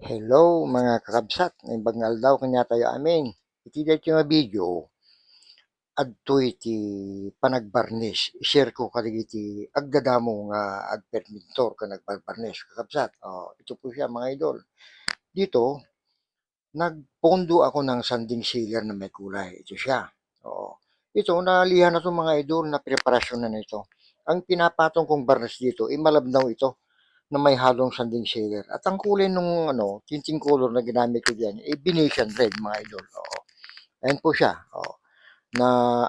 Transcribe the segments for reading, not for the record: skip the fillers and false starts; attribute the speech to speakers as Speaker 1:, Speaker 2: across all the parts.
Speaker 1: Hello mga kakabsat, may bagnal daw kanya tayo amin. Iti dahil yung video, adto iti panagbarnis. I-share ko kaligiti agdadamo nga agpermintor ka nagbarbarnis kakabsat. Ito po siya mga idol. Dito, nagpondo ako ng sanding sealer na may kulay. Ito siya. Ito, nalihan na itong mga idol na preparasyon na nito. Ang pinapatong kong barnis dito, malabnaw ito na may halong sanding sealer. At ang kulay nung tinting color na ginamit ko diyan, Venetian red mga idol. Ayan po siya. Na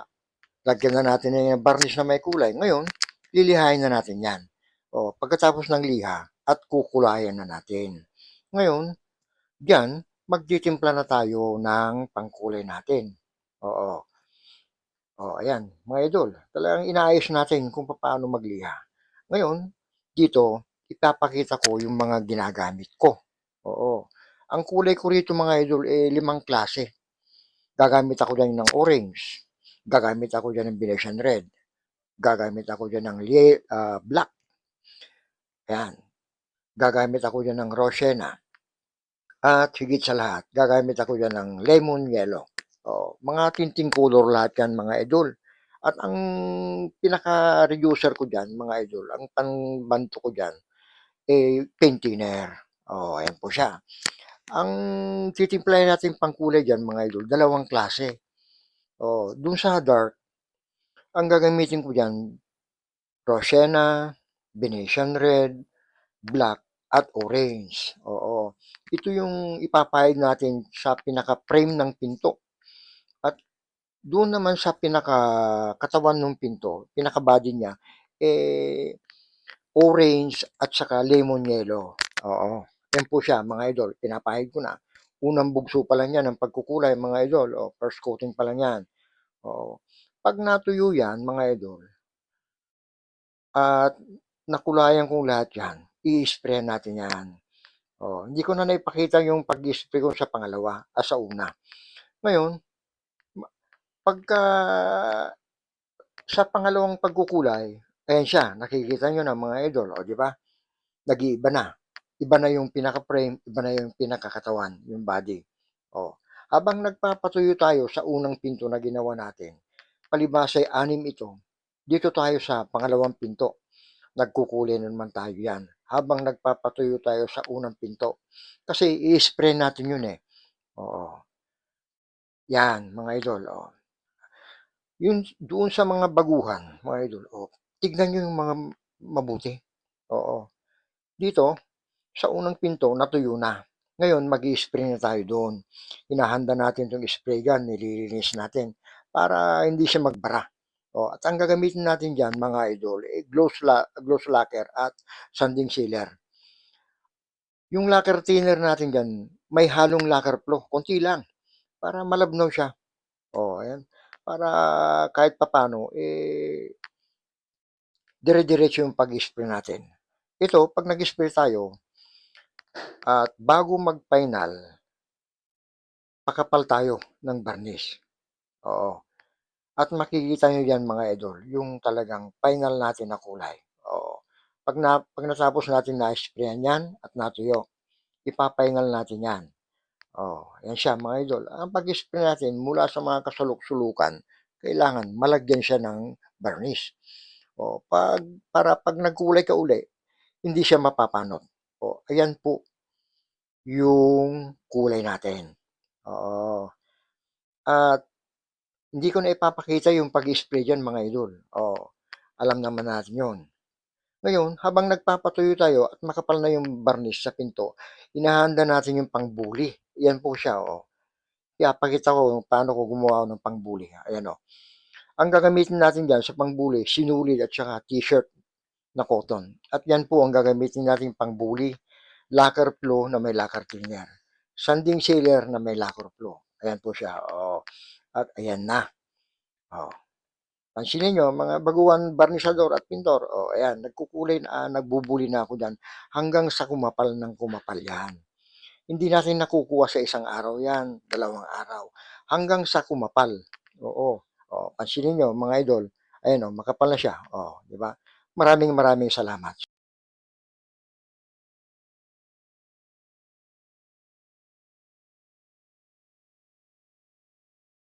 Speaker 1: lagyan na natin ng varnish na may kulay. Ngayon, lilihain na natin yan. Pagkatapos ng liha, at kukulayan na natin. Ngayon, diyan, magtitimpla na tayo ng pangkulay natin. Oo. Ayan, mga idol. Talagang inaayos natin kung paano magliha. Ngayon, dito, ipapakita ko yung mga ginagamit ko. Ang kulay ko rito mga idol, 5 klase. Gagamit ako dyan ng orange. Gagamit ako dyan ng Venetian red. Gagamit ako dyan ng black. Ayan. Gagamit ako dyan ng rosena. At higit sa lahat, gagamit ako dyan ng lemon yellow. Mga tinting color lahat yan mga idol. At ang pinaka-reducer ko dyan, mga idol, ang panbanto ko dyan, paint thinner. Ayan po siya. Ang titimplahin natin pangkulay dyan, mga idol, 2 klase. Dun sa dark, ang gagamitin ko dyan, rosena, Venetian red, black, at orange. Ito yung ipapahid natin sa pinaka-frame ng pinto. At doon naman sa pinaka-katawan ng pinto, pinaka-body niya, orange at saka lemon yellow. Yan po siya mga idol. Pinapahid ko na. Unang bugso pa lang yan ng pagkukulay mga idol. First coating pa lang yan. Pag natuyo yan mga idol, at nakulayan kong lahat yan, i-spray natin yan. Hindi ko na naipakita yung pag-spray ko sa pangalawa, sa una. Ngayon, pagka sa pangalawang pagkukulay, ayan siya, nakikita nyo na mga idol, di ba? Nag-iiba na. Iba na yung pinaka-frame, iba na yung pinakakatawan, yung body. Habang nagpapatuyo tayo sa unang pinto na ginawa natin, palibasay 6 ito, dito tayo sa pangalawang pinto. Nagkukulay naman tayo yan. Habang nagpapatuyo tayo sa unang pinto. Kasi i-spray natin yun eh. Yan, mga idol. Yun, doon sa mga baguhan, mga idol, tignan nyo yung mga mabuti. Dito, sa unang pinto, natuyo na. Ngayon, mag-i-spray na tayo doon. Hinahanda natin itong spray gun, nililinis natin para hindi siya magbara. At ang gagamitin natin dyan, mga idol, gloss lacquer at sanding sealer. Yung lacquer thinner natin dyan, may halong lacquer flow, konti lang, para malabnaw siya. Ayan. Para kahit papano, dire-diretso yung pag-spray natin. Ito, pag nag-spray tayo, at bago mag-final, pakapal tayo ng varnish. At makikita nyo yan mga idol, yung talagang final natin na kulay. Pag natapos natin na-sprayan yan at natuyo, ipapaingal natin yan. Yan siya mga idol. Ang pag-spray natin mula sa mga kasulok-sulukan, kailangan malagyan siya ng varnish. Para pag nagkulay ka uli, hindi siya mapapanot. Ayan po yung kulay natin. At hindi ko na ipapakita yung pag-spray dyan mga idol. Alam naman natin yun. Ngayon, habang nagpapatuyo tayo at makapal na yung varnish sa pinto, inahanda natin yung pangbuli. Yan po siya. Ipapakita ko paano ko gumawa ng pangbuli. Ayan Ang gagamitin natin dyan sa pangbuli, sinulid at saka t-shirt na cotton. At yan po ang gagamitin natin pangbuli. Lacquer flow na may lacquer thinner. Sanding sealer na may lacquer flow. Ayan po siya. At ayan na. Pansinin nyo, mga baguhan barnisador at pintor. Ayan, nagkukulay na, nagbubuli na ako dyan hanggang sa kumapal ng kumapal yan. Hindi natin nakukuha sa isang araw yan, 2 araw. Hanggang sa kumapal. Pansinin nyo, mga idol. Ayan makapal na siya. Di ba? Maraming salamat.